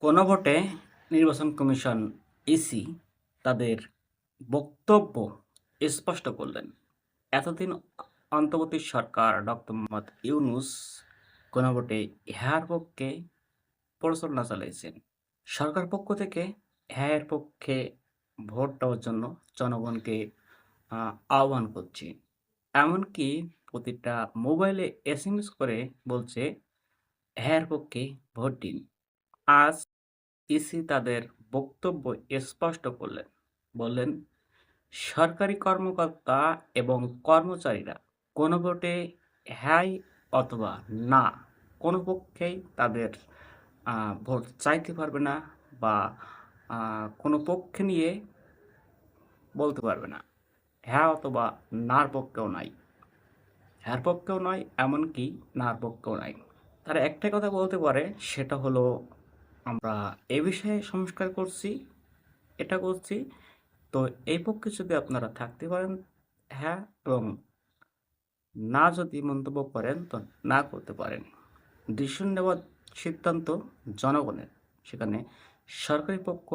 কোনো ভোটে নির্বাচন কমিশন ইসি তাদের বক্তব্য স্পষ্ট করলেন। এতদিন অন্তর্বর্তী সরকার ডক্টর মোহাম্মদ ইউনূস গণভোটে ইহার পক্ষে প্রচারণা চালিয়েছেন। সরকার পক্ষ থেকে হ্যাঁ পক্ষে ভোট দেওয়ার জন্য জনগণকে আহ্বান করছে। এমনকি প্রতিটা মোবাইলে এসএমএস করে বলছে হ্যাঁ পক্ষে ভোট দিন। আজ ইসি তাদের বক্তব্য স্পষ্ট করলেন। বললেন, সরকারি কর্মকর্তা এবং কর্মচারীরা কোনো ভোটে হ্যাঁ অথবা না কোনো পক্ষেই তাদের ভোট চাইতে পারবে না বা কোনো পক্ষে নিয়ে বলতে পারবে না। হ্যাঁ অথবা নার পক্ষেও নাই, হ্যাঁর পক্ষেও নয়, এমনকি নার পক্ষেও নাই। তারা একটাই কথা বলতে পারে, সেটা হলো আমরা এ বিষয়ে সংস্কার করছি, এটা করছি। তো এই পক্ষে যদি আপনারা থাকতে পারেন হ্যাঁ, এবং না যদি মন্তব্য করেন তো না করতে পারেন। ডিসিশন নেওয়ার সিদ্ধান্ত জনগণের। সেখানে সরকারি পক্ষ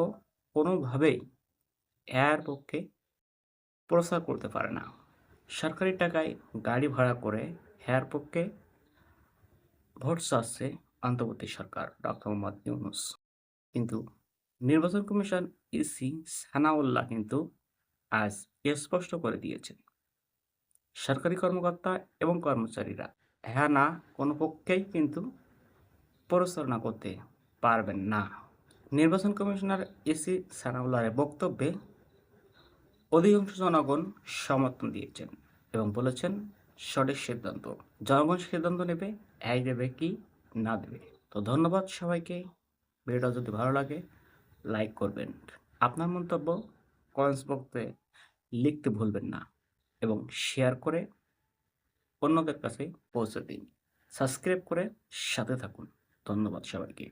কোনোভাবেই এর পক্ষে প্রচার করতে পারে না। সরকারি টাকায় গাড়ি ভাড়া করে হেয়ার পক্ষে ভোট চাচ্ছে অন্তর্বর্তী সরকার ডক্টর মোহাম্মদ ইউনূস। কিন্তু নির্বাচন কমিশন ইসি সানাউল্লাহ কিন্তু আজ স্পষ্ট করে দিয়েছেন, সরকারি কর্মকর্তা এবং কর্মচারীরা হ্যাঁ না কোনো পক্ষেই কিন্তু পরিচালনা করতে পারবেন না। নির্বাচন কমিশনার ইসি সানাউল্লাহের বক্তব্যে অধিকাংশ জনগণ সমর্থন দিয়েছেন এবং বলেছেন সঠিক সিদ্ধান্ত। জনগণ সিদ্ধান্ত নেবে হ্যাঁ দেবে কি না দেবে। তো ধন্যবাদ সবাইকে। ভিডিওটা যদি ভালো লাগে লাইক করবেন, আপনার মন্তব্য কমেন্টস বক্সে লিখতে ভুলবেন না এবং শেয়ার করে অন্যদের কাছে পৌঁছে দিন। সাবস্ক্রাইব করে সাথে থাকুন। ধন্যবাদ সবাইকে।